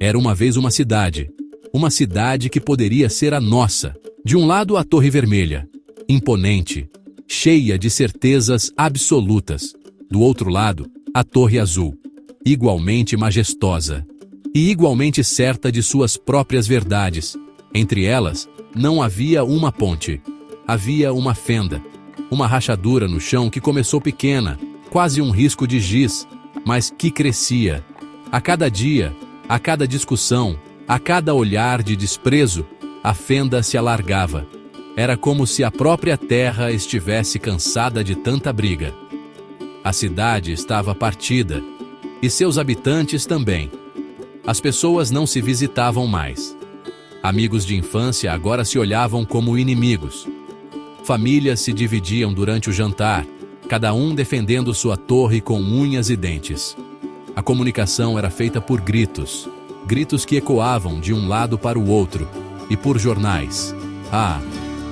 Era uma vez uma cidade que poderia ser a nossa. De um lado, a Torre Vermelha, imponente, cheia de certezas absolutas. Do outro lado, a Torre Azul, igualmente majestosa e igualmente certa de suas próprias verdades. Entre elas, não havia uma ponte. Havia uma fenda, uma rachadura no chão que começou pequena, quase um risco de giz, mas que crescia. A cada dia, a cada discussão, a cada olhar de desprezo, a fenda se alargava. Era como se a própria terra estivesse cansada de tanta briga. A cidade estava partida, e seus habitantes também. As pessoas não se visitavam mais. Amigos de infância agora se olhavam como inimigos. Famílias se dividiam durante o jantar, cada um defendendo sua torre com unhas e dentes. A comunicação era feita por gritos, gritos que ecoavam de um lado para o outro, e por jornais. Ah,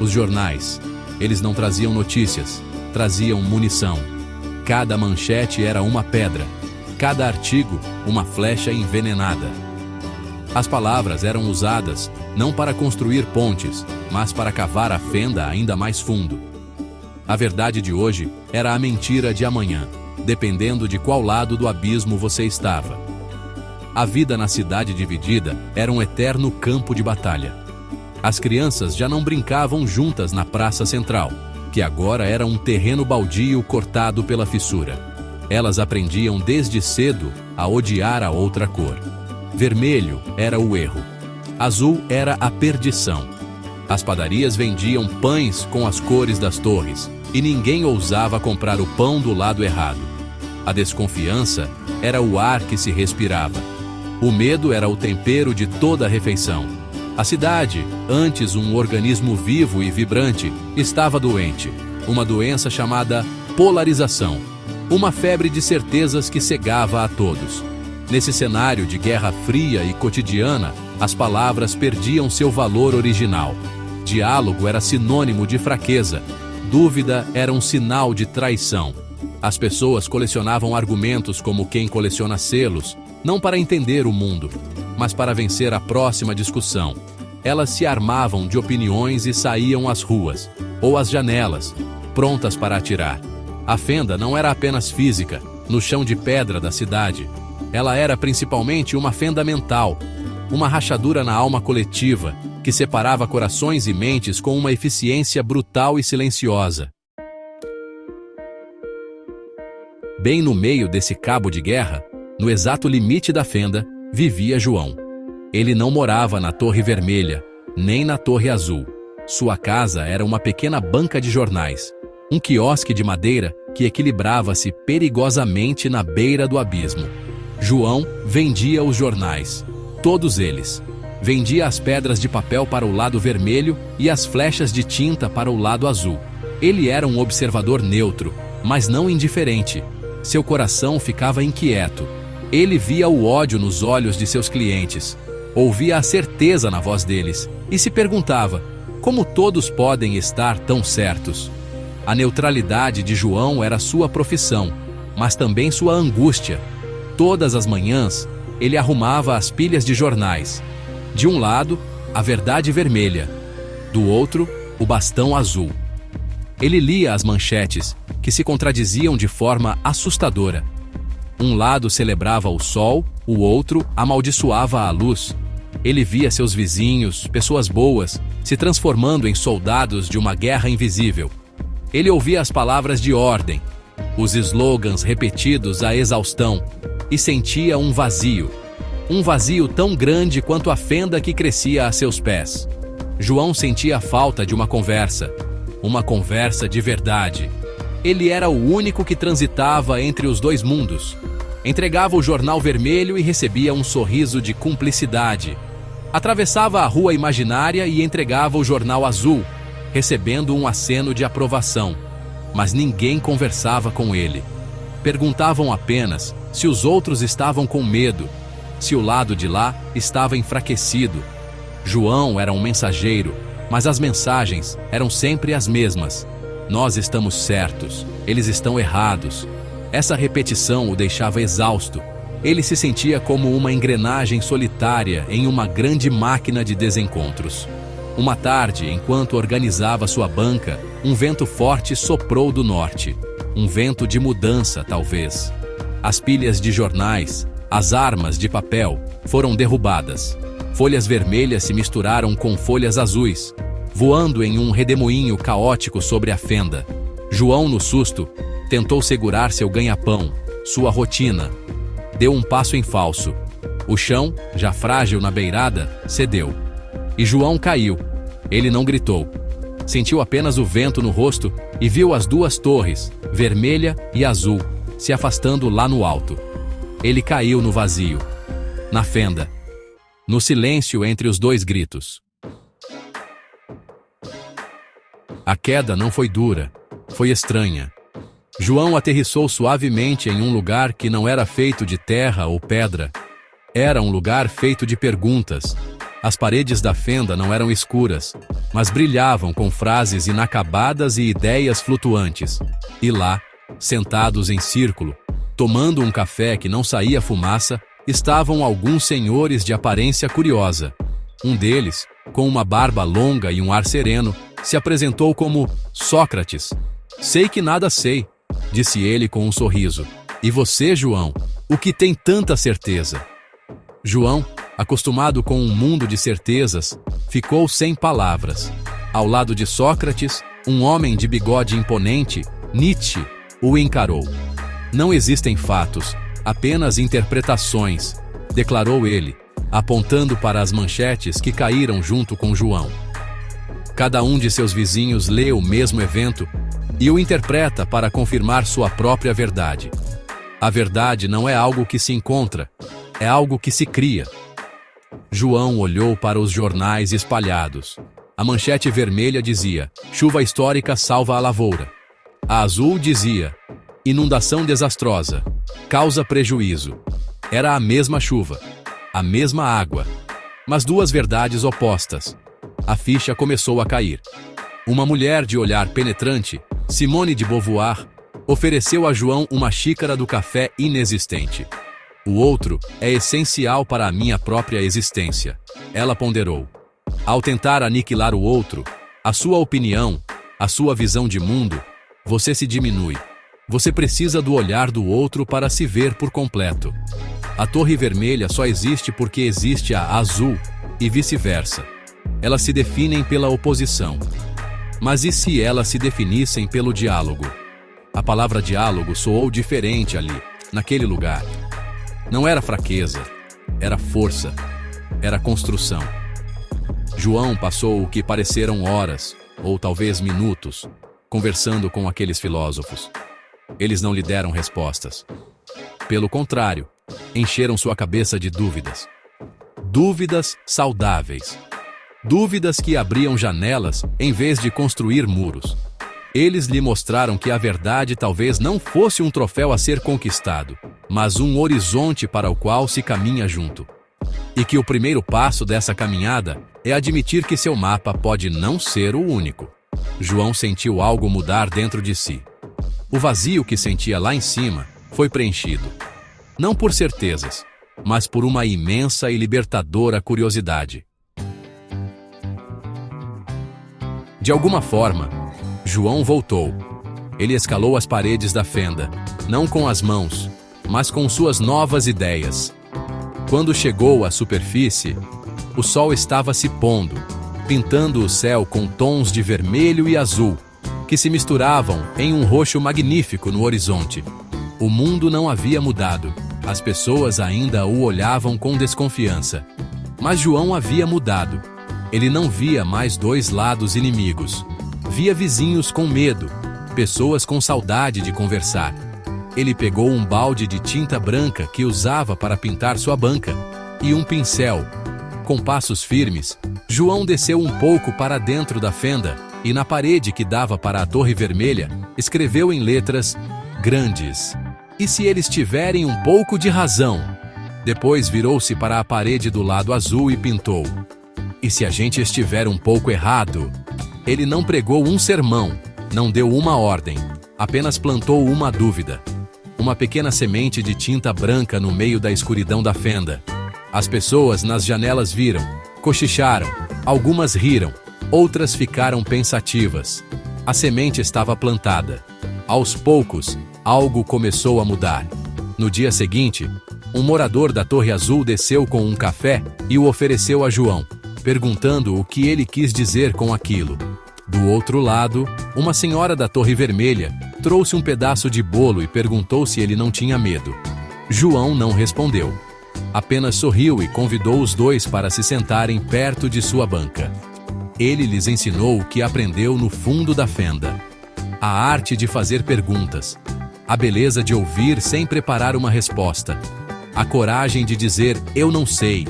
os jornais. Eles não traziam notícias, traziam munição. Cada manchete era uma pedra, cada artigo uma flecha envenenada. As palavras eram usadas não para construir pontes, mas para cavar a fenda ainda mais fundo. A verdade de hoje era a mentira de amanhã, dependendo de qual lado do abismo você estava. A vida na cidade dividida era um eterno campo de batalha. As crianças já não brincavam juntas na praça central, que agora era um terreno baldio cortado pela fissura. Elas aprendiam desde cedo a odiar a outra cor. Vermelho era o erro. Azul era a perdição. As padarias vendiam pães com as cores das torres, e ninguém ousava comprar o pão do lado errado. A desconfiança era o ar que se respirava. O medo era o tempero de toda a refeição. A cidade, antes um organismo vivo e vibrante, estava doente. Uma doença chamada polarização. Uma febre de certezas que cegava a todos. Nesse cenário de guerra fria e cotidiana, as palavras perdiam seu valor original. Diálogo era sinônimo de fraqueza. Dúvida era um sinal de traição. As pessoas colecionavam argumentos como quem coleciona selos, não para entender o mundo, mas para vencer a próxima discussão. Elas se armavam de opiniões e saíam às ruas, ou às janelas, prontas para atirar. A fenda não era apenas física, no chão de pedra da cidade. Ela era principalmente uma fenda mental, uma rachadura na alma coletiva, que separava corações e mentes com uma eficiência brutal e silenciosa. Bem no meio desse cabo de guerra, no exato limite da fenda, vivia João. Ele não morava na Torre Vermelha, nem na Torre Azul. Sua casa era uma pequena banca de jornais, um quiosque de madeira que equilibrava-se perigosamente na beira do abismo. João vendia os jornais, todos eles. Vendia as pedras de papel para o lado vermelho e as flechas de tinta para o lado azul. Ele era um observador neutro, mas não indiferente. Seu coração ficava inquieto. Ele via o ódio nos olhos de seus clientes, ouvia a certeza na voz deles e se perguntava: como todos podem estar tão certos? A neutralidade de João era sua profissão, mas também sua angústia. Todas as manhãs, ele arrumava as pilhas de jornais. De um lado, a verdade vermelha, do outro, o bastão azul. Ele lia as manchetes, que se contradiziam de forma assustadora. Um lado celebrava o sol, o outro amaldiçoava a luz. Ele via seus vizinhos, pessoas boas, se transformando em soldados de uma guerra invisível. Ele ouvia as palavras de ordem, os slogans repetidos à exaustão, e sentia um vazio tão grande quanto a fenda que crescia a seus pés. João sentia a falta de uma conversa de verdade. Ele era o único que transitava entre os dois mundos. Entregava o jornal vermelho e recebia um sorriso de cumplicidade. Atravessava a rua imaginária e entregava o jornal azul, recebendo um aceno de aprovação. Mas ninguém conversava com ele. Perguntavam apenas se os outros estavam com medo, se o lado de lá estava enfraquecido. João era um mensageiro, mas as mensagens eram sempre as mesmas. Nós estamos certos, eles estão errados. Essa repetição o deixava exausto. Ele se sentia como uma engrenagem solitária em uma grande máquina de desencontros. Uma tarde, enquanto organizava sua banca, um vento forte soprou do norte. Um vento de mudança, talvez. As pilhas de jornais, as armas de papel, foram derrubadas. Folhas vermelhas se misturaram com folhas azuis, voando em um redemoinho caótico sobre a fenda. João, no susto, tentou segurar seu ganha-pão, sua rotina. Deu um passo em falso. O chão, já frágil na beirada, cedeu. E João caiu. Ele não gritou. Sentiu apenas o vento no rosto e viu as duas torres, vermelha e azul, se afastando lá no alto. Ele caiu no vazio, na fenda, no silêncio entre os dois gritos. A queda não foi dura, foi estranha. João aterrissou suavemente em um lugar que não era feito de terra ou pedra. Era um lugar feito de perguntas. As paredes da fenda não eram escuras, mas brilhavam com frases inacabadas e ideias flutuantes. E lá, sentados em círculo, tomando um café que não saía fumaça, estavam alguns senhores de aparência curiosa. Um deles, com uma barba longa e um ar sereno, se apresentou como Sócrates. "Sei que nada sei", disse ele com um sorriso. "E você, João, o que tem tanta certeza?" João, acostumado com um mundo de certezas, ficou sem palavras. Ao lado de Sócrates, um homem de bigode imponente, Nietzsche, o encarou. "Não existem fatos, apenas interpretações", declarou ele, apontando para as manchetes que caíram junto com João. Cada um de seus vizinhos lê o mesmo evento e o interpreta para confirmar sua própria verdade. A verdade não é algo que se encontra, é algo que se cria. João olhou para os jornais espalhados. A manchete vermelha dizia: "Chuva histórica salva a lavoura". A azul dizia: "Inundação desastrosa, causa prejuízo". Era a mesma chuva, a mesma água, mas duas verdades opostas. A ficha começou a cair. Uma mulher de olhar penetrante, Simone de Beauvoir, ofereceu a João uma xícara do café inexistente. "O outro é essencial para a minha própria existência", ela ponderou. Ao tentar aniquilar o outro, a sua opinião, a sua visão de mundo, você se diminui. Você precisa do olhar do outro para se ver por completo. A Torre Vermelha só existe porque existe a azul, e vice-versa. Elas se definem pela oposição. Mas e se elas se definissem pelo diálogo? A palavra diálogo soou diferente ali, naquele lugar. Não era fraqueza, era força, era construção. João passou o que pareceram horas, ou talvez minutos, conversando com aqueles filósofos. Eles não lhe deram respostas. Pelo contrário, encheram sua cabeça de dúvidas. Dúvidas saudáveis. Dúvidas que abriam janelas em vez de construir muros. Eles lhe mostraram que a verdade talvez não fosse um troféu a ser conquistado, mas um horizonte para o qual se caminha junto. E que o primeiro passo dessa caminhada é admitir que seu mapa pode não ser o único. João sentiu algo mudar dentro de si. O vazio que sentia lá em cima foi preenchido. Não por certezas, mas por uma imensa e libertadora curiosidade. De alguma forma, João voltou. Ele escalou as paredes da fenda, não com as mãos, mas com suas novas ideias. Quando chegou à superfície, o sol estava se pondo, pintando o céu com tons de vermelho e azul, que se misturavam em um roxo magnífico no horizonte. O mundo não havia mudado, as pessoas ainda o olhavam com desconfiança. Mas João havia mudado. Ele não via mais dois lados inimigos. Via vizinhos com medo, pessoas com saudade de conversar. Ele pegou um balde de tinta branca que usava para pintar sua banca e um pincel. Com passos firmes, João desceu um pouco para dentro da fenda e na parede que dava para a Torre Vermelha, escreveu em letras grandes: "E se eles tiverem um pouco de razão?" Depois virou-se para a parede do lado azul e pintou: "E se a gente estiver um pouco errado?" Ele não pregou um sermão, não deu uma ordem, apenas plantou uma dúvida. uma pequena semente de tinta branca no meio da escuridão da fenda. As pessoas nas janelas viram, cochicharam, algumas riram, outras ficaram pensativas. A semente estava plantada. Aos poucos, algo começou a mudar. No dia seguinte, um morador da Torre Azul desceu com um café e o ofereceu a João, perguntando o que ele quis dizer com aquilo. Do outro lado, uma senhora da Torre Vermelha trouxe um pedaço de bolo e perguntou se ele não tinha medo. João não respondeu. Apenas sorriu e convidou os dois para se sentarem perto de sua banca. Ele lhes ensinou o que aprendeu no fundo da fenda: a arte de fazer perguntas, a beleza de ouvir sem preparar uma resposta, a coragem de dizer "eu não sei,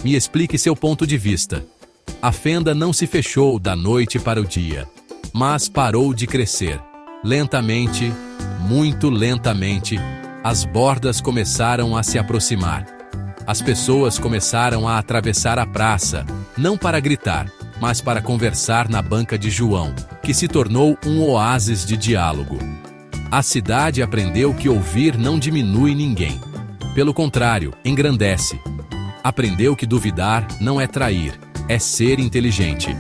me explique seu ponto de vista". A fenda não se fechou da noite para o dia, mas parou de crescer. Lentamente, muito lentamente, as bordas começaram a se aproximar. As pessoas começaram a atravessar a praça, não para gritar, mas para conversar na banca de João, que se tornou um oásis de diálogo. A cidade aprendeu que ouvir não diminui ninguém. Pelo contrário, engrandece. Aprendeu que duvidar não é trair, é ser inteligente.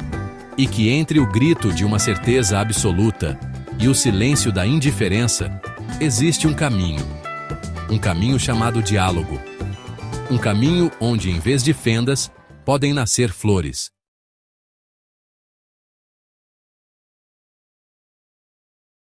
E que entre o grito de uma certeza absoluta e o silêncio da indiferença, existe um caminho. Um caminho chamado diálogo. Um caminho onde, em vez de fendas, podem nascer flores.